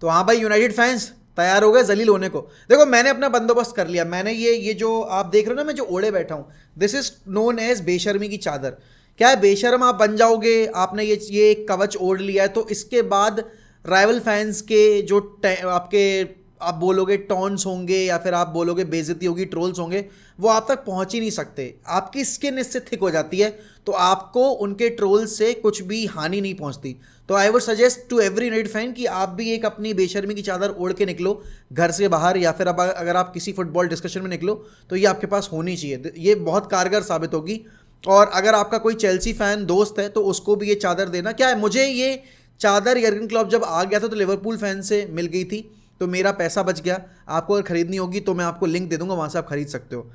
तो हाँ भाई, यूनाइटेड फैंस तैयार हो गए जलील होने को। देखो मैंने अपना बंदोबस्त कर लिया। मैंने ये जो आप देख रहे हो ना, मैं जो ओढ़े बैठा हूँ, दिस इज नोन एज बेशर्मी की चादर। क्या है, बेशर्म आप बन जाओगे। आपने ये एक कवच ओढ़ लिया है तो इसके बाद राइवल फैंस के जो आपके आप बोलोगे टॉन्ट्स होंगे या फिर आप बोलोगे बेइज्जती होगी, ट्रोल्स होंगे, वो आप तक पहुंच ही नहीं सकते। आपकी स्किन इससे थिक हो जाती है तो आपको उनके ट्रोल से कुछ भी हानि नहीं पहुंचती। तो I would suggest to every United fan कि आप भी एक अपनी बेशर्मी की चादर ओढ़ के निकलो घर से बाहर, या फिर अब अगर आप किसी फुटबॉल डिस्कशन में निकलो तो ये आपके पास होनी चाहिए। ये बहुत कारगर साबित होगी। और अगर आपका कोई चेल्सी फैन दोस्त है तो उसको भी ये चादर देना। क्या है, मुझे ये चादर यर्गन क्लॉप जब आ गया था तो लिवरपूल फैन से मिल गई थी, तो मेरा पैसा बच गया। आपको अगर खरीदनी होगी तो मैं आपको लिंक दे दूंगा, वहाँ से आप खरीद सकते हो।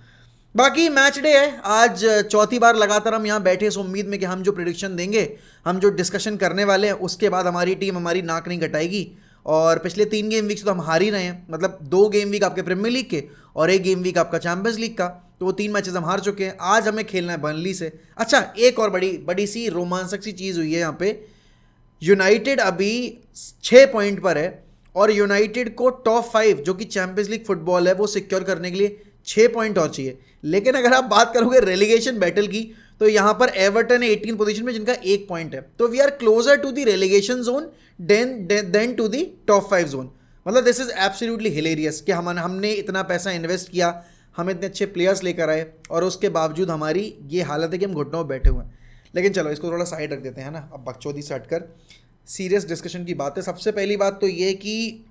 बाकी मैच डे है आज, चौथी बार लगातार हम यहाँ बैठे इस उम्मीद में कि हम जो प्रिडिक्शन देंगे, हम जो डिस्कशन करने वाले हैं, उसके बाद हमारी टीम हमारी नाक नहीं कटाएगी। और पिछले 3 गेम वीक्स तो हम हार ही रहे हैं, मतलब 2 गेम वीक आपके प्रीमियर लीग के और 1 गेम वीक आपका चैंपियंस लीग का, तो वो 3 मैचेस हम हार चुके हैं। आज हमें खेलना है बर्नली से। अच्छा, एक और बड़ी बड़ी सी रोमांचक सी चीज़ हुई है यहाँ पे। यूनाइटेड अभी 6 पॉइंट पर है और यूनाइटेड को टॉप 5 जो कि चैंपियंस लीग फुटबॉल है वो सिक्योर करने के लिए 6 पॉइंट और चाहिए। लेकिन अगर आप बात करोगे रेलीगेशन बैटल की, तो यहां पर एवर्टन है 18 पोजीशन में जिनका 1 पॉइंट है। तो we are closer to the relegation zone than to the top 5 zone. मतलब दिस इज एब्सोल्युटली हिलेरियस कि हमने इतना पैसा इन्वेस्ट किया, हम इतने अच्छे प्लेयर्स लेकर आए और उसके बावजूद हमारी ये हालत है कि हम घुटनों में बैठे हुए हैं। लेकिन चलो इसको थोड़ा साइड रख देते हैं ना, अब बकचोदी से हटकर सीरियस डिस्कशन की बात है। सबसे पहली बात तो ये कि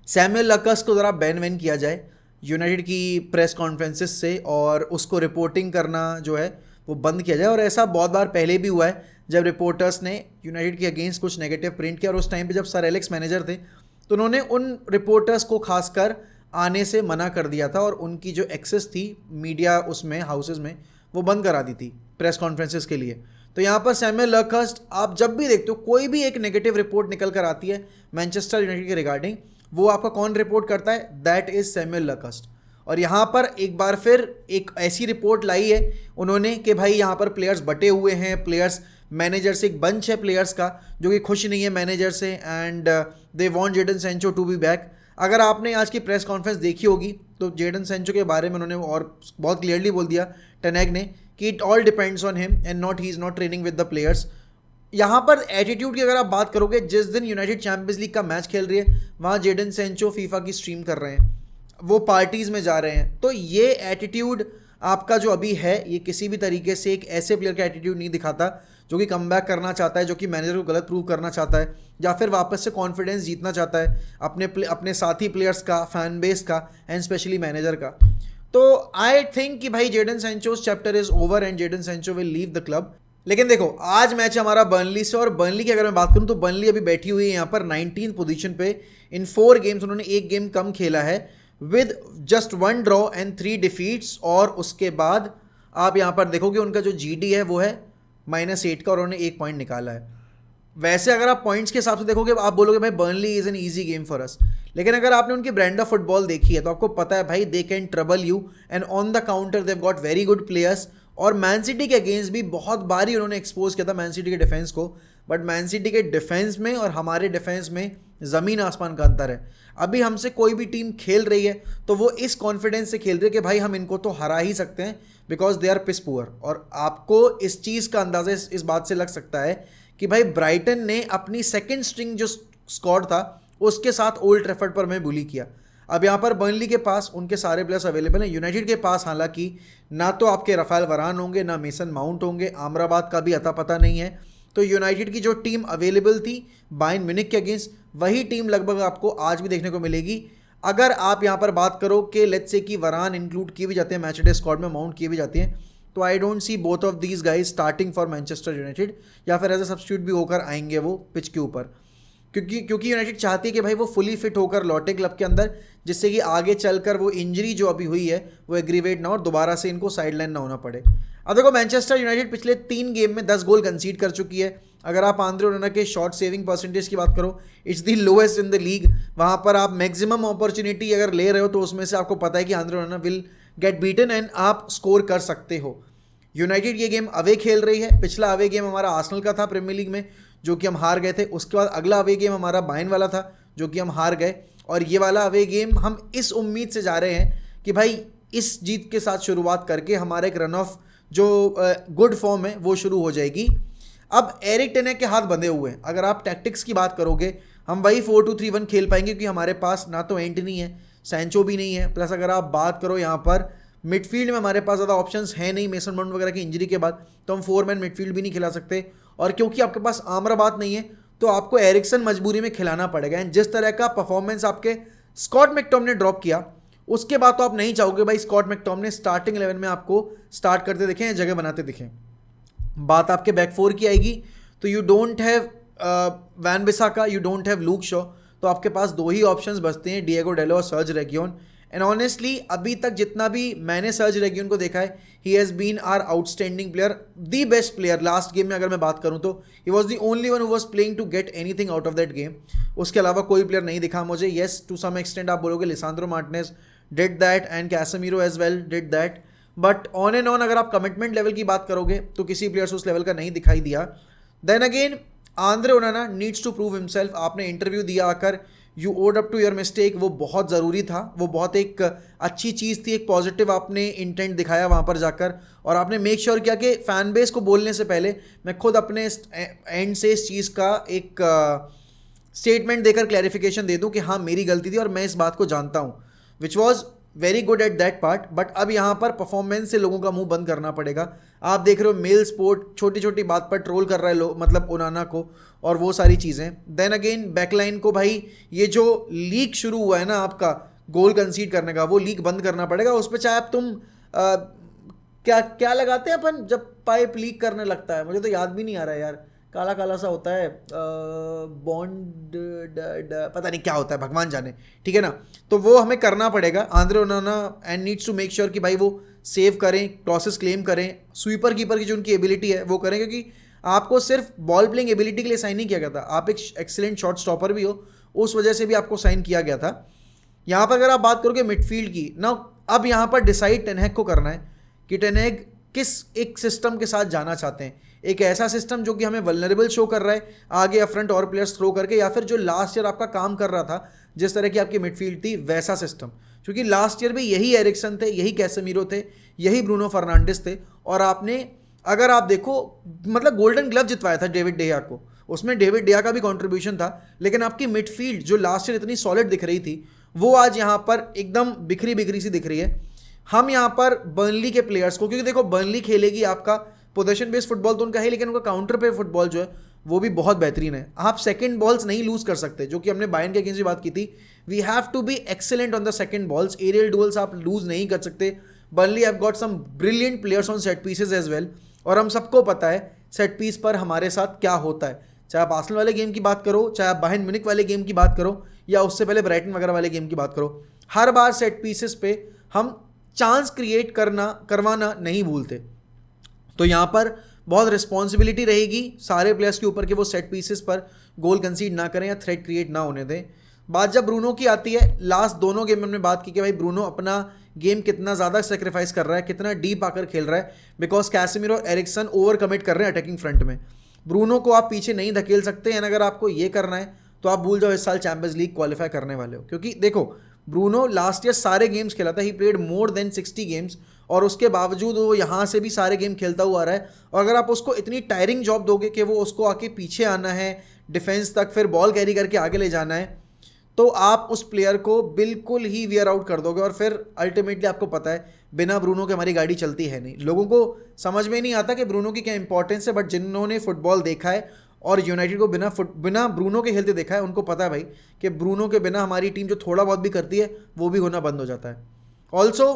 सैमुअल लकस को ज़रा बैन वैन किया जाए यूनाइटेड की प्रेस कॉन्फ्रेंसेस से, और उसको रिपोर्टिंग करना जो है वो बंद किया जाए। और ऐसा बहुत बार पहले भी हुआ है जब रिपोर्टर्स ने यूनाइटेड के अगेंस्ट कुछ नेगेटिव प्रिंट किया, और उस टाइम पे जब सर एलेक्स मैनेजर थे तो उन्होंने उन रिपोर्टर्स को खासकर आने से मना कर दिया था और उनकी जो एक्सेस थी मीडिया उसमें हाउसेज में वो बंद करा दी थी प्रेस कॉन्फ्रेंसेस के लिए। तो यहाँ पर सैमुअल लकस्ट आप जब भी देखते हो कोई भी एक नेगेटिव रिपोर्ट निकल कर आती है मैनचेस्टर यूनाइटेड के रिगार्डिंग, वो आपका कौन रिपोर्ट करता है? दैट इज सैमुअल लकस्ट। और यहाँ पर एक बार फिर एक ऐसी रिपोर्ट लाई है उन्होंने कि भाई यहाँ पर प्लेयर्स बटे हुए हैं, प्लेयर्स मैनेजर से एक बंच है प्लेयर्स का जो कि खुश नहीं है मैनेजर से, and they want Jadon Sancho to be back. अगर आपने आज की प्रेस कॉन्फ्रेंस देखी होगी तो जेडन सेंचो के बारे में उन्होंने और बहुत क्लियरली बोल दिया टेनेग ने कि it all depends on him and not he is not training with the players. यहाँ पर एटीट्यूड की अगर आप बात करोगे, जिस दिन यूनाइटेड चैंपियंस लीग का मैच खेल रही है वहाँ जेडन सेंचो फीफा की स्ट्रीम कर रहे हैं, वो पार्टीज़ में जा रहे हैं। तो ये एटीट्यूड आपका जो अभी है ये किसी भी तरीके से एक ऐसे प्लेयर का एटीट्यूड नहीं दिखाता जो कि कमबैक करना चाहता है, जो कि मैनेजर को गलत प्रूव करना चाहता है, या फिर वापस से कॉन्फिडेंस जीतना चाहता है अपने साथी प्लेयर्स का, फैन बेस का, एंड स्पेशली मैनेजर का। तो आई थिंक कि भाई Jadon Sancho's chapter is over and Jadon Sancho will leave the club. लेकिन देखो आज मैच हमारा बर्नली से, और बर्नली की अगर मैं बात करूं तो बर्नली अभी बैठी हुई है यहाँ पर 19 पोजीशन पे। इन 4 गेम्स उन्होंने 1 गेम कम खेला है with just 1 draw and 3 defeats. और उसके बाद आप यहाँ पर देखोगे उनका जो जीडी है वो है -8 का और उन्होंने 1 पॉइंट निकाला है। वैसे अगर आप पॉइंट्स के हिसाब से देखोगे आप बोलोगे भाई Burnley is an easy game for us, लेकिन अगर आपने उनकी ब्रांड ऑफ फुटबॉल देखी है तो आपको पता है भाई they can trouble you and on the counter they've got very good players. और मैन सिटी के अगेंस्ट भी बहुत बार ही उन्होंने एक्सपोज किया था मैन सिटी के डिफेंस को, बट मैन सिटी के डिफेंस में और हमारे डिफेंस में ज़मीन आसमान का अंतर है। अभी हमसे कोई भी टीम खेल रही है तो वो इस कॉन्फिडेंस से खेल रही है कि भाई हम इनको तो हरा ही सकते हैं because they are piss poor. और आपको इस चीज़ का अंदाज़ा इस बात से लग सकता है कि भाई ब्राइटन ने अपनी सेकेंड स्ट्रिंग जो स्क्वाड था उसके साथ ओल्ड ट्रैफर्ड पर मैं बुली किया। अब यहाँ पर बर्नली के पास उनके सारे प्लेयर्स अवेलेबल हैं। यूनाइटेड के पास हालांकि ना तो आपके राफेल वरान होंगे, ना मेसन माउंट होंगे, आमराबाद का भी अता पता नहीं है। तो यूनाइटेड की जो टीम अवेलेबल थी बायर्न म्यूनिख के अगेंस्ट, वही टीम लगभग आपको आज भी देखने को मिलेगी। अगर आप यहाँ पर बात करो कि लेट्स से कि वरान इंक्लूड किए भी जाते हैं मैच डे स्क्वाड में, माउंट किए भी जाते हैं, तो I don't C both of these guys starting for Manchester United, या फिर एज अ सब्स्टिट्यूट भी होकर आएंगे वो पिच के ऊपर। क्योंकि यूनाइटेड चाहती है कि भाई वो फुली फिट होकर लौटे क्लब के अंदर, जिससे कि आगे चलकर वो इंजरी जो अभी हुई है वो एग्रीवेट ना हो और दोबारा से इनको साइडलाइन ना होना पड़े। अब देखो मैनचेस्टर यूनाइटेड पिछले 3 गेम में 10 गोल कंसीड कर चुकी है। अगर आप आंद्रे ओनाना के शॉट सेविंग परसेंटेज की बात करो, it's the lowest in the league. वहाँ पर आप मैक्सिमम अपॉर्चुनिटी अगर ले रहे हो तो उसमें से आपको पता है कि Andre ओनाना will get beaten and आप स्कोर कर सकते हो। यूनाइटेड ये गेम अवे खेल रही है। पिछला अवे गेम हमारा आर्सेनल का था प्रीमियर लीग में जो कि हम हार गए थे। उसके बाद अगला अवे गेम हमारा बायर्न वाला था जो कि हम हार गए, और ये वाला अवे गेम हम इस उम्मीद से जा रहे हैं कि भाई इस जीत के साथ शुरुआत करके हमारा एक रन ऑफ जो गुड फॉर्म है वो शुरू हो जाएगी। अब एरिक टेन हैग के हाथ बंधे हुए हैं। अगर आप टैक्टिक्स की बात करोगे, हम वही 4-2-3-1 खेल पाएंगे, क्योंकि हमारे पास ना तो एंटनी है, सैंचो भी नहीं है, प्लस अगर आप बात करो यहाँ पर मिडफील्ड में हमारे पास ज़्यादा ऑप्शंस हैं नहीं, मेसन माउंट वगैरह की इंजरी के बाद, तो हम 4 मैन मिडफील्ड भी नहीं खिला सकते। और क्योंकि आपके पास आमराबात नहीं है, तो आपको एरिक्सन मजबूरी में खिलाना पड़ेगा। एंड जिस तरह का परफॉर्मेंस आपके स्कॉट मैकटॉम ने ड्रॉप किया, उसके बाद तो आप नहीं चाहोगे भाई स्कॉट मैकटॉम ने स्टार्टिंग 11 में आपको स्टार्ट करते दिखें या जगह बनाते दिखें। बात आपके बैक फोर की आएगी, तो you don't have Wan Bissaka, you don't have Luke Shaw, तो आपके पास दो ही ऑप्शंस बचते हैं, डिएगो डेलो और सर्ज रेगियन। एंड ऑनेस्टली अभी तक जितना भी मैंने सर्ज रेगियन को देखा है, he has been a outstanding player, the best player. Last game में अगर मैं बात करूं तो he was the only one who was playing to get anything out of that game. उसके अलावा कोई प्लेयर नहीं दिखा मुझे। येस, टू सम एक्सटेंट आप बोलोगे Lisandro Martinez did that and Casemiro as well did that, but on and on अगर आप कमिटमेंट लेवल की बात करोगे तो किसी प्लेयर से उस लेवल का नहीं दिखाई दिया। Then again Andre Onana needs to prove himself. आपने इंटरव्यू दिया आकर, you own up to your mistake, वो बहुत ज़रूरी था, वो बहुत एक अच्छी चीज़ थी, एक पॉजिटिव आपने इंटेंट दिखाया वहाँ पर जाकर, और आपने मेक श्योर किया कि फ़ैन बेस को बोलने से पहले मैं खुद अपने एंड से इस चीज़ का एक स्टेटमेंट देकर क्लैरिफिकेशन दे दूँ कि हाँ मेरी गलती थी और मैं इस बात को जानता हूँ, which was very good at that part. But अब यहाँ पर परफॉर्मेंस से लोगों का मुंह बंद करना पड़ेगा। आप देख रहे हो मेल स्पोर्ट छोटी छोटी बात पर ट्रोल कर रहा है लोग, मतलब ओनाना को, और वो सारी चीज़ें। देन अगेन बैकलाइन को भाई ये जो लीक शुरू हुआ है ना आपका गोल कंसीड करने का, वो लीक बंद करना पड़ेगा। उस पर चाहे आप तुम क्या क्या लगाते हैं अपन जब पाइप लीक करने लगता है, मुझे तो याद भी नहीं आ रहा है यार, काला काला सा होता है, बॉन्ड पता नहीं क्या होता है, भगवान जाने, ठीक है ना। तो वो हमें करना पड़ेगा Andre Onana, and needs to make sure कि भाई वो सेव करें, टॉसेस क्लेम करें, स्वीपर कीपर की जो उनकी एबिलिटी है वो करें, क्योंकि आपको सिर्फ बॉल प्लेइंग एबिलिटी के लिए साइन नहीं किया गया था, आप एक एक्सीलेंट शॉट स्टॉपर भी हो, उस वजह से भी आपको साइन किया गया था। यहाँ पर अगर आप बात करोगे मिडफील्ड की ना, अब यहाँ पर डिसाइड टेन हैग को करना है कि टेन हैग किस एक सिस्टम के साथ जाना चाहते हैं। एक ऐसा सिस्टम जो कि हमें वल्नरेबल शो कर रहा है आगे फ्रंट और प्लेयर्स थ्रो करके, या फिर जो लास्ट ईयर आपका काम कर रहा था जिस तरह की आपकी मिडफील्ड थी वैसा सिस्टम, क्योंकि लास्ट ईयर भी यही एरिक्सन थे, यही कैसेमीरो थे, यही ब्रूनो फर्नांडिस थे, और आपने अगर आप देखो मतलब गोल्डन ग्लव जितवाया था डेविड डेया को, उसमें डेविड डेया का भी कॉन्ट्रीब्यूशन था। लेकिन आपकी मिडफील्ड जो लास्ट ईयर इतनी सॉलिड दिख रही थी, वो आज यहाँ पर एकदम बिखरी बिखरी सी दिख रही है। हम यहाँ पर बर्नली के प्लेयर्स को, क्योंकि देखो बर्नली खेलेगी आपका पोजीशन बेस्ड फुटबॉल तो उनका है, लेकिन उनका काउंटर पे फुटबॉल जो है वो भी बहुत बेहतरीन है। आप सेकंड बॉल्स नहीं लूज कर सकते, जो कि हमने बायर्न के अगेंस्ट भी बात की थी। We have to be excellent on the second balls, aerial duels आप लूज नहीं कर सकते। Burnley have got some brilliant players on set pieces as well, और हम सबको पता है सेट पीस पर हमारे साथ क्या होता है, चाहे आप आर्सेनल वाले गेम की बात करो, चाहे आप बायर्न म्यूनिख वाले गेम की बात करो, या उससे पहले ब्राइटन वगैरह वाले गेम की बात करो, हर बार सेट पीसेस पे हम चांस क्रिएट करवाना नहीं भूलते। तो यहाँ पर बहुत रिस्पॉन्सिबिलिटी रहेगी सारे प्लेयर्स के ऊपर कि वो सेट पीसेस पर गोल कंसीड ना करें या थ्रेट क्रिएट ना होने दें। बात जब ब्रूनो की आती है, लास्ट दोनों गेम में हमने बात की कि भाई ब्रूनो अपना गेम कितना ज़्यादा सेक्रीफाइस कर रहा है, कितना डीप आकर खेल रहा है, बिकॉज कैसेमीरो और एरिक्सन ओवर कमिट कर रहे हैं अटैकिंग फ्रंट में। ब्रूनो को आप पीछे नहीं धकेल सकते हैं। अगर आपको ये करना है तो आप भूल जाओ इस साल चैंपियंस लीग क्वालिफाई करने वाले हो, क्योंकि देखो ब्रूनो लास्ट ईयर सारे गेम्स खेला था, he played more than 60 games, और उसके बावजूद वो यहाँ से भी सारे गेम खेलता हुआ आ रहा है। और अगर आप उसको इतनी टायरिंग जॉब दोगे कि वो उसको आके पीछे आना है डिफेंस तक, फिर बॉल कैरी करके आगे ले जाना है, तो आप उस प्लेयर को बिल्कुल ही वियर आउट कर दोगे, और फिर अल्टीमेटली आपको पता है बिना ब्रूनो के हमारी गाड़ी चलती है नहीं। लोगों को समझ में नहीं आता कि ब्रूनो की क्या इंपॉर्टेंस है, बट जिन्होंने फुटबॉल देखा है और यूनाइटेड को बिना ब्रूनो के खेलते देखा है, उनको पता है भाई कि ब्रूनो के बिना हमारी टीम जो थोड़ा बहुत भी करती है वो भी होना बंद हो जाता है। Also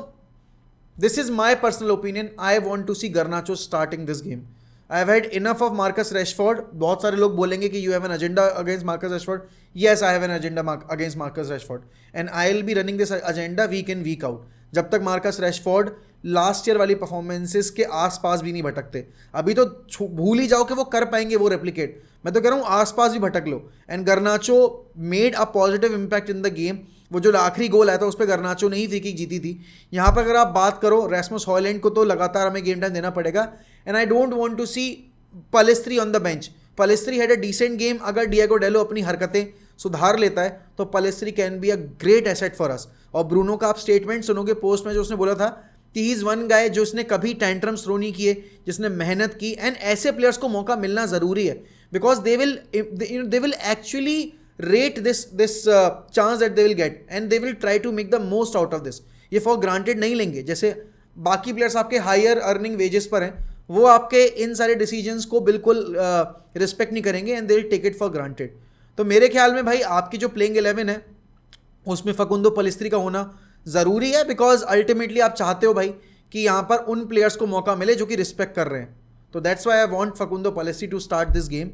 this is my personal opinion, I want to see Garnacho starting this game. I have had enough of Marcus Rashford. बहुत सारे लोग बोलेंगे कि you have an agenda against Marcus Rashford. Yes, I have an agenda against Marcus Rashford, and I will be running this agenda week in week out, जब तक Marcus Rashford last year वाली performances के आसपास भी नहीं भटकते। अभी तो भूल ही जाओ कि वो कर पाएंगे वो रेप्लिकेट, मैं तो कह रहा हूँ आसपास भी भटक लो। And Garnacho made a positive impact in the game. वो जो आखिरी गोल आया था उस पर गर्नाचो ने ही फ्री किक जीती थी। यहाँ पर अगर आप बात करो रैसमस हॉयलैंड को तो लगातार हमें गेम टाइम देना पड़ेगा, and I don't want to see Pellistri on the bench. Pellistri had a decent game, अगर डिएगो डेलो अपनी हरकतें सुधार लेता है तो Pellistri can be a great asset for us. और ब्रूनो का आप स्टेटमेंट सुनोगे पोस्ट में, जो उसने बोला था कि ही इज़ वन गाय जो उसने कभी टेंट्रम्स थ्रो नहीं किए, जिसने मेहनत की। एंड ऐसे प्लेयर्स को मौका मिलना ज़रूरी है, because they will actually rate this chance that they will get and they will try to make the most out of this। ये फॉर ग्रांटेड नहीं लेंगे। जैसे बाकी प्लेयर्स आपके हायर अर्निंग वेजेस पर हैं, वो आपके इन सारे डिसीजंस को बिल्कुल रिस्पेक्ट नहीं करेंगे and they will take it for granted. तो मेरे ख्याल में भाई आपकी जो प्लेइंग 11 है उसमें फकुंदो पेलेस्ट्री का होना ज़रूरी है, बिकॉज अल्टीमेटली आप चाहते हो भाई कि यहाँ पर उन प्लेयर्स को मौका मिले जो कि रिस्पेक्ट कर रहे हैं। तो that's why I want Facundo Pellistri to start this game.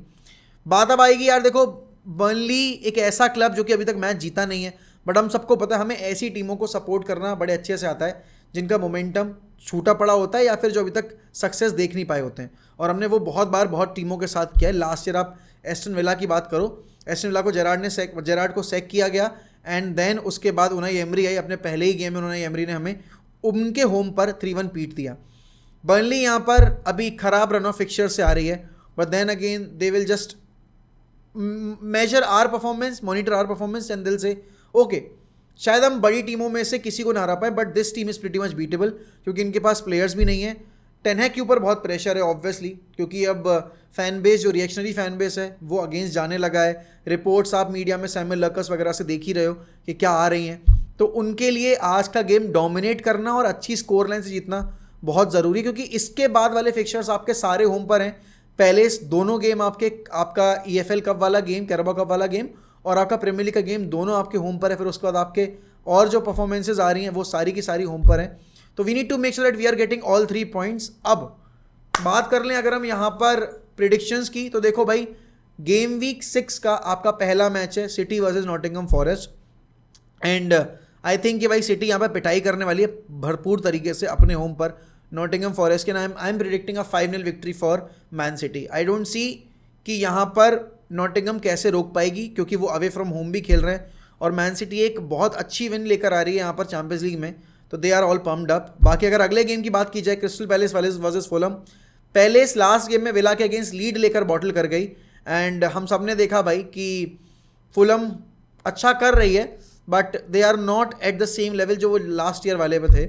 बात अब आएगी यार, देखो बर्नली एक ऐसा क्लब जो कि अभी तक मैच जीता नहीं है, बट हम सबको पता है हमें ऐसी टीमों को सपोर्ट करना बड़े अच्छे से आता है जिनका मोमेंटम छूटा पड़ा होता है या फिर जो अभी तक सक्सेस देख नहीं पाए होते हैं। और हमने वो बहुत बार बहुत टीमों के साथ किया है। लास्ट ईयर आप एस्टन विला की बात करो, एस्टन विला को जेरार्ड को सैक किया गया एंड देन उसके बाद उनाई एमरी आई। अपने पहले ही गेम में उनाई एमरी ने हमें उनके होम पर 3-1 पीट दिया। बर्नली यहाँ पर अभी खराब रन ऑफ फिक्चर से आ रही है, but then again they will just measure our performance, monitor our performance and दिल से ओके शायद हम बड़ी टीमों में से किसी को ना हरा पाए, but this team is pretty much beatable, क्योंकि इनके पास प्लेयर्स भी नहीं है। टेन हैग के ऊपर बहुत प्रेशर है ऑब्वियसली, क्योंकि अब फैन बेस जो रिएक्शनरी फैन बेस है वो अगेंस्ट जाने लगा है। रिपोर्ट्स आप मीडिया में सैमुअल लकस वगैरह से देख ही रहे हो कि क्या आ रही हैं। तो उनके लिए आज का गेम डोमिनेट करना और अच्छी स्कोर लाइन से जीतना बहुत ज़रूरी है, क्योंकि इसके बाद वाले फिक्चर्स आपके सारे होम पर हैं। पहले दोनों गेम आपका EFL कप वाला गेम, कैराबाओ कप वाला गेम और आपका प्रीमियर लीग का गेम दोनों आपके होम पर है। फिर उसके बाद आपके और जो परफॉर्मेंसेज आ रही हैं वो सारी की सारी होम पर हैं। तो we need to make sure that we are getting all 3 points. अब बात कर लें अगर हम यहाँ पर प्रिडिक्शंस की, तो देखो भाई गेम वीक 6 का आपका पहला मैच है city versus Nottingham forest, and I think कि भाई सिटी यहाँ पर पिटाई करने वाली है भरपूर तरीके से अपने होम पर नॉटिंघम फॉरेस्ट के। I am predicting a 5-0 victory for man city. I don't see कि यहाँ पर नॉटिंघम कैसे रोक पाएगी, क्योंकि वो अवे फ्रॉम होम भी खेल रहे हैं और मैन सिटी एक बहुत अच्छी विन लेकर आ रही है यहाँ पर चैंपियंस लीग में, तो they are all pumped up. बाकी अगर अगले गेम की बात की जाए, Crystal Palace versus Fulham, Palace last game में विला के अगेंस्ट लीड लेकर बॉटल कर गई एंड हम सब ने देखा भाई कि फुलम अच्छा कर रही है, but they are not at the same level जो वो लास्ट ईयर वाले पे थे।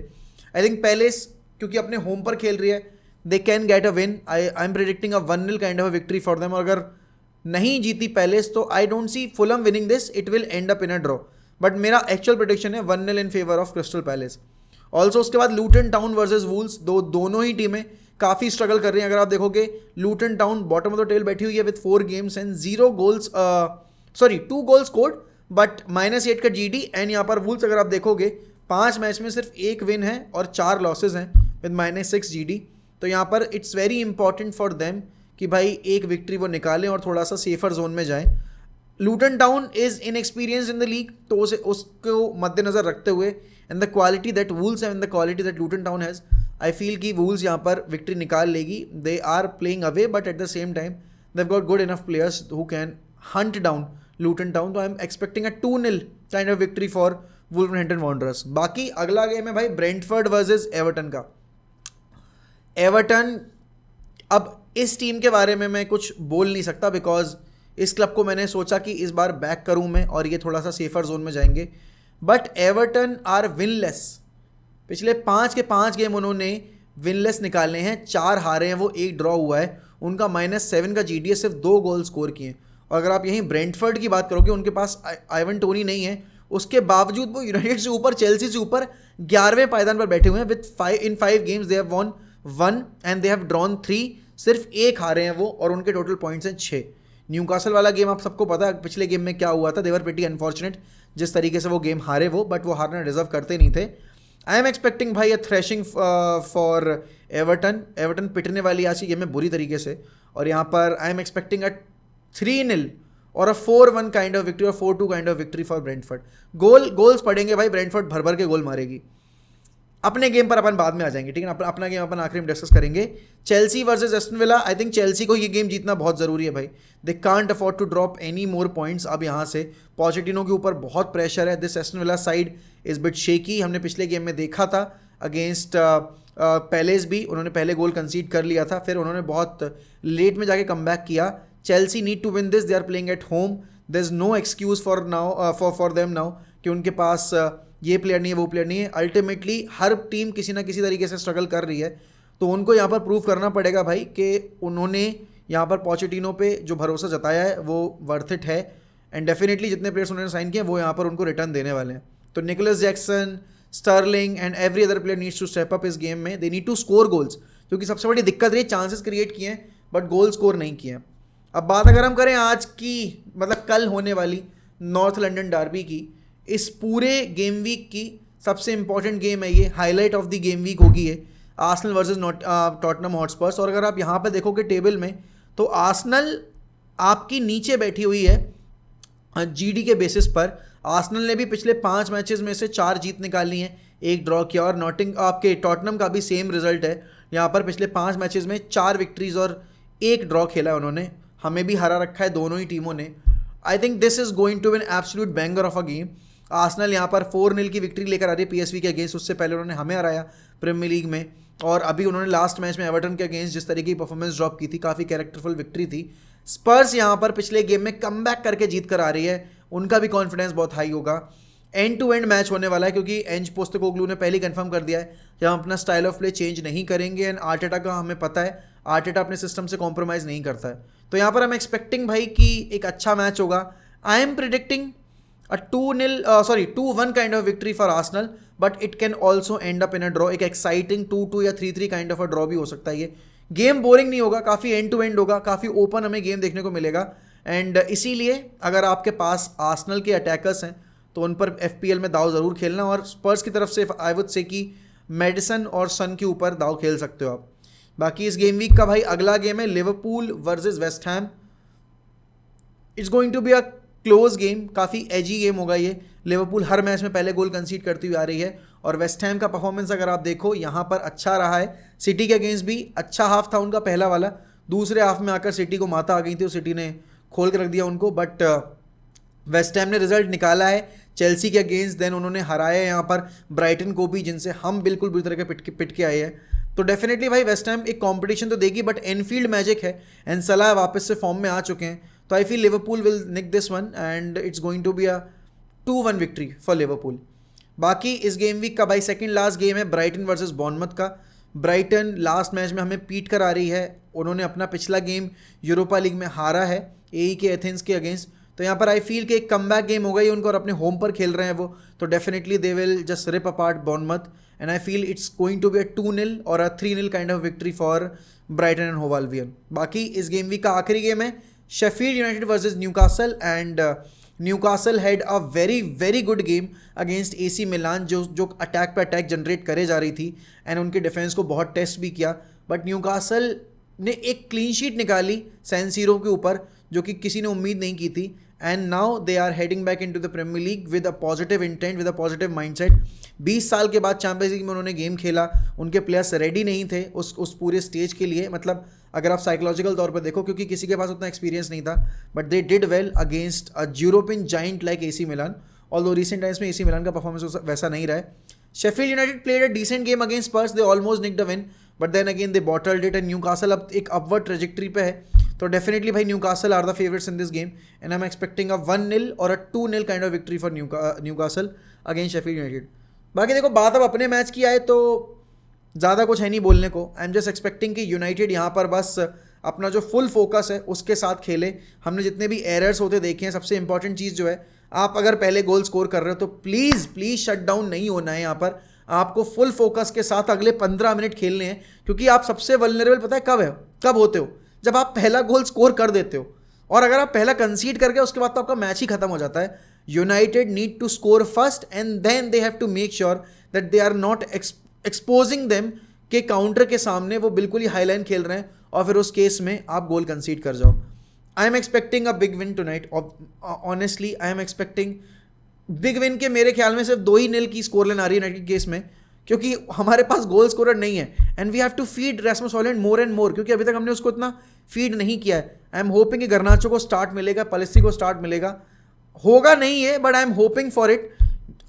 आई थिंक पैलेस क्योंकि अपने होम पर खेल रही है, they can get a win. I am predicting a 1-0 kind of a victory for them. और अगर नहीं जीती पैलेस तो I don't see Fulham winning this, it will and up in a draw, but मेरा एक्चुअल प्रेडिक्शन है 1-0 in favour of crystal palace. Also उसके बाद Lutan town versus Wolves, दोनों ही टीमें काफ़ी स्ट्रगल कर रही हैं। अगर आप देखोगे Luton Town bottom of the table बैठी हुई है with 4 games and 2 goals scored but -8 का GD, एंड यहाँ पर वुल्स अगर आप देखोगे 5 मैच में सिर्फ 1 विन है और 4 लॉसेज हैं विद -6 GD। तो यहाँ पर it's very important for them कि भाई एक विक्ट्री वो निकालें और थोड़ा सा सेफर जोन में जाएं। Luton Town is inexperience in the league, तो उसको मद्देनज़र रखते हुए and the quality that Wolves and the quality that Luton Town has, I feel कि वुल्स यहाँ पर विक्ट्री निकाल लेगी। They are playing away but at the same time they have got good enough players who can hunt down Luton Town. तो I am expecting a 2-0 kind of victory for Wolverhampton Wanderers. बाकी अगला game है भाई Brentford versus Everton का। Everton, अब इस team के बारे में मैं कुछ बोल नहीं सकता बिकॉज इस क्लब को मैंने सोचा कि इस बार बैक करूं मैं और ये थोड़ा सा सेफर जोन में जाएंगे, बट एवर्टन आर विनलेस। पिछले 5 के 5 गेम उन्होंने विनलेस निकाले हैं, 4 हारे हैं वो, 1 ड्रॉ हुआ है। उनका -7 का GD है, सिर्फ 2 गोल स्कोर किए। और अगर आप यहीं ब्रेंटफोर्ड की बात करोगे, उनके पास आइवन टोनी नहीं है, उसके बावजूद वो यूनाइटेड से ऊपर, चेल्सी से ऊपर 11वें पायदान पर बैठे हुए हैं with 5 games they have von 1 and they have drawn 3, सिर्फ 1 हारे हैं वो और उनके टोटल पॉइंट्स हैं 6। न्यूकासल वाला गेम आप सबको पता है पिछले गेम में क्या हुआ था, दे वर प्रीटी अनफॉर्चुनेट जिस तरीके से वो गेम हारे वो, बट वो हारना डिजर्व करते नहीं थे। आई एम एक्सपेक्टिंग भाई अ थ्रेशिंग फॉर एवर्टन। एवर्टन पिटने वाली आज की गेम में बुरी तरीके से, और यहाँ पर आई एम एक्सपेक्टिंग अ 3-0 और अ 4-1 काइंड ऑफ विक्ट्री और 4-2 kind of victory for Brentford. Goals पड़ेंगे भाई, ब्रेंटफोर्ड भर भर के गोल मारेगी। अपने गेम पर अपन बाद में आ जाएंगे, ठीक है ना, अपना गेम अपन आखिरी में डिस्कस करेंगे। Chelsea versus Aston Villa, I think Chelsea को ये गेम जीतना बहुत ज़रूरी है भाई। They can't afford to drop any more points. अब यहाँ से पॉचिटिनो के ऊपर बहुत प्रेशर है। This Aston Villa side is bit shaky, हमने पिछले गेम में देखा था अगेंस्ट पैलेस भी, उन्होंने पहले गोल कंसीड कर लिया था, फिर उन्होंने बहुत लेट में जाके कम बैक किया। Chelsea need to win this, they are playing at home, there is no excuse for now for them now कि उनके पास ये प्लेयर नहीं है, वो प्लेयर नहीं है. अल्टीमेटली हर टीम किसी ना किसी तरीके से स्ट्रगल कर रही है, तो उनको यहाँ पर प्रूव करना पड़ेगा भाई कि उन्होंने यहाँ पर पोचेटिनो पे जो भरोसा जताया है वो वर्थ इट है. एंड डेफिनेटली जितने प्लेयर्स उन्होंने साइन किए वो यहाँ पर उनको रिटर्न देने वाले हैं. तो Nicolas Jackson, Sterling and every other player needs to step up इस गेम में. They need to score goals, क्योंकि सबसे बड़ी दिक्कत रही चांसेस क्रिएट किए हैं बट गोल स्कोर नहीं किए हैं. अब बात अगर हम करें आज की, मतलब कल होने वाली नॉर्थ लंदन डार्बी की, इस पूरे गेम वीक की सबसे इंपॉर्टेंट गेम है ये, highlight of the game week होगी ये, आर्सेनल वर्सेस टॉटनहम हॉटस्पर्स. और अगर आप यहाँ पर देखोगे टेबल में, तो आर्सेनल आपकी नीचे बैठी हुई है जीडी के बेसिस पर. आर्सेनल ने भी पिछले 5 मैचेस में से 4 जीत निकाली हैं, 1 ड्रॉ किया. और आपके टॉटनहम का भी सेम रिजल्ट है, यहाँ पर पिछले 5 मैचेस में 4 विक्ट्रीज और 1 ड्रॉ खेला है उन्होंने. हमें भी हरा रखा है दोनों ही टीमों ने. I think this is going to be an absolute banger of a game. Arsenal यहाँ पर 4-0 की विक्ट्री लेकर आ रही है पीएसवी के अगेंस्ट. उससे पहले उन्होंने हमें हराया प्रीमियर लीग में, और अभी उन्होंने लास्ट मैच में एवर्टन के अगेंस्ट जिस तरीके की परफॉर्मेंस ड्रॉप की थी, काफ़ी कैरेक्टरफुल विक्ट्री थी. स्पर्स यहाँ पर पिछले गेम में कमबैक करके जीत कर आ रही है, उनका भी कॉन्फिडेंस बहुत हाई होगा. एंड टू एंड मैच होने वाला है, क्योंकि एंज पोस्टेकोग्लू ने पहले कंफर्म कर दिया है कि हम अपना स्टाइल ऑफ प्ले चेंज नहीं करेंगे. एंड आर्टेटा का हमें पता है, आर्टेटा अपने सिस्टम से कॉम्प्रोमाइज़ नहीं करता है. तो यहाँ पर हम एक्सपेक्टिंग भाई कि एक अच्छा मैच होगा. I am predicting a 2-1 kind of victory for Arsenal, but it can also end up in a draw. एक exciting 2-2 या 3-3 kind of a draw भी हो सकता है. ये गेम बोरिंग नहीं होगा, काफ़ी एंड टू एंड होगा, काफ़ी ओपन हमें गेम देखने को मिलेगा. एंड इसीलिए अगर आपके पास आर्सेनल के अटैकर्स हैं तो उन पर FPL में दाव ज़रूर खेलना. और स्पर्स की तरफ से आई वुड से कि मेडिसन और सन के ऊपर दाव खेल सकते हो आप. बाकी इस गेम वीक का भाई अगला गेम है Liverpool versus West Ham. It's going to be a close game, काफ़ी एजी गेम होगा ये. लिवरपूल हर मैच में पहले गोल कंसीड करती हुई आ रही है, और वेस्ट हैम का परफॉर्मेंस अगर आप देखो यहाँ पर अच्छा रहा है. सिटी के अगेंस्ट भी अच्छा हाफ था उनका पहला वाला, दूसरे हाफ में आकर सिटी को माता आ गई थी, और सिटी ने खोल के रख दिया उनको. बट वेस्ट हैम ने रिजल्ट निकाला है चेल्सी के अगेंस्ट, देन उन्होंने हराया यहाँ पर ब्राइटन को भी, जिनसे हम बिल्कुल बुरी तरह के पिट के आए हैं. तो डेफिनेटली भाई वेस्ट हैम एक कंपटीशन तो देगी, बट एनफील्ड मैजिक है, एंड सलाह वापस से फॉर्म में आ चुके हैं. तो I feel Liverpool will nick this one, and it's going to be a 2-1 victory for Liverpool. बाकी इस गेम वीक का भाई सेकंड लास्ट गेम है ब्राइटन वर्सेस बॉर्नमथ का. ब्राइटन लास्ट मैच में हमें पीट कर आ रही है. उन्होंने अपना पिछला गेम यूरोपा लीग में हारा है AE के एथेंस के अगेंस्ट. तो यहाँ पर आई फील कि एक कमबैक गेम हो गई उनको, और अपने होम पर खेल रहे हैं वो, तो definitely they will just rip apart Bournemouth. And I feel it's going to be a 2-0 और a 3-0 kind of victory for Brighton and Hove Albion. बाकी इस गेम वीक का आखिरी गेम है Sheffield United versus Newcastle. And Newcastle had a very very good game against AC Milan, जो attack पे attack generate करे जा रही थी, एंड उनके डिफेंस को बहुत टेस्ट भी किया. बट न्यूकासल ने एक क्लीन शीट निकाली सैन सीरो के ऊपर, जो कि किसी ने उम्मीद नहीं की थी. And now they are heading back into the Premier League with a positive intent, with a positive mindset. 20 साल के बाद चैंपियंस लीग में उन्होंने गेम खेला, उनके प्लेयर्स रेडी नहीं थे उस पूरे स्टेज के लिए. मतलब अगर आप साइकोलॉजिकल तौर पर देखो, क्योंकि किसी के पास उतना एक्सपीरियंस नहीं था, but they did well against a European giant like AC Milan. Although recent times में AC मिलान का परफॉर्मेंस वैसा नहीं रहा है. Sheffield United played a decent game against Spurs, they almost nicked a win, but then again they bottled it. And Newcastle अब एक upward trajectory पे है, तो डेफिनेटली भाई Newcastle are the favourites in this game, and I am expecting a 1-0 और अ 2-0 kind of victory for Newcastle against Sheffield United. बाकी देखो बात अब अपने मैच की आए तो ज़्यादा कुछ है नहीं बोलने को. आई एम जस्ट एक्सपेक्टिंग कि यूनाइटेड यहाँ पर बस अपना जो फुल फोकस है उसके साथ खेले. हमने जितने भी एरर्स होते देखे हैं, सबसे इंपॉर्टेंट चीज़ जो है, आप अगर पहले गोल स्कोर कर रहे हो तो प्लीज़ शट डाउन नहीं होना है. यहाँ पर आपको फुल फोकस के साथ अगले 15 मिनट खेलने हैं, क्योंकि आप सबसे वल्नरेबल पता है कब होते हो, जब आप पहला गोल स्कोर कर देते हो. और अगर आप पहला कंसीड करके उसके बाद तो आपका मैच ही खत्म हो जाता है. United need to score first, and then they have to make sure that they are not exposing them, के काउंटर के सामने वो बिल्कुल ही हाईलाइन खेल रहे हैं, और फिर उस केस में आप गोल कंसीड कर जाओ. आई am expecting a big win tonight. Honestly I am expecting big win के. मेरे ख्याल में सिर्फ 2-0 की स्कोर लाइन आ रही है यूनाइटेड केस में, क्योंकि हमारे पास गोल स्कोरर नहीं है, and we have to feed Rasmus Hojlund more and more, क्योंकि अभी तक हमने उसको इतना फीड नहीं किया है. आई एम होपिंग कि गर्नाचो को स्टार्ट मिलेगा, पलिस्ट्री को स्टार्ट मिलेगा. होगा नहीं है, but I am hoping for it.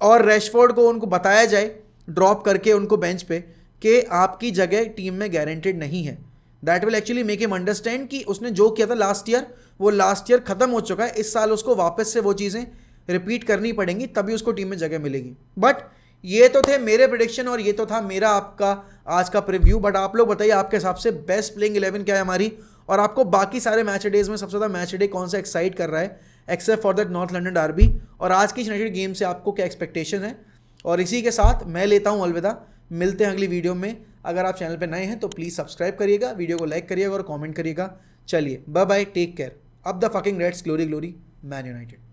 और रैशफोर्ड को उनको बताया जाए ड्रॉप करके उनको बेंच पे कि आपकी जगह टीम में गारंटेड नहीं है. That will actually make him understand कि उसने जो किया था लास्ट ईयर वो लास्ट ईयर ख़त्म हो चुका है, इस साल उसको वापस से वो चीज़ें रिपीट करनी पड़ेंगी, तभी उसको टीम में जगह मिलेगी। बट ये तो थे मेरे प्रेडिक्शन और ये तो था मेरा आपका आज का प्रीव्यू। बट आप लोग बताइए आपके हिसाब से बेस्ट प्लेइंग 11 क्या है हमारी, और आपको बाकी सारे मैच डेज में सबसे ज़्यादा मैच डे कौन सा एक्साइट कर रहा है except for that north London derby, और आज की यूनाइटेड गेम से आपको क्या एक्सपेक्टेशन है। और इसी के साथ मैं लेता हूँ अलविदा, मिलते हैं अगली वीडियो में। अगर आप चैनल पर नए हैं तो प्लीज़ सब्सक्राइब करिएगा, वीडियो को लाइक करिएगा और कॉमेंट करिएगा। चलिए बाय बाय, टेक केयर। अब the fucking Reds, glory glory Man United.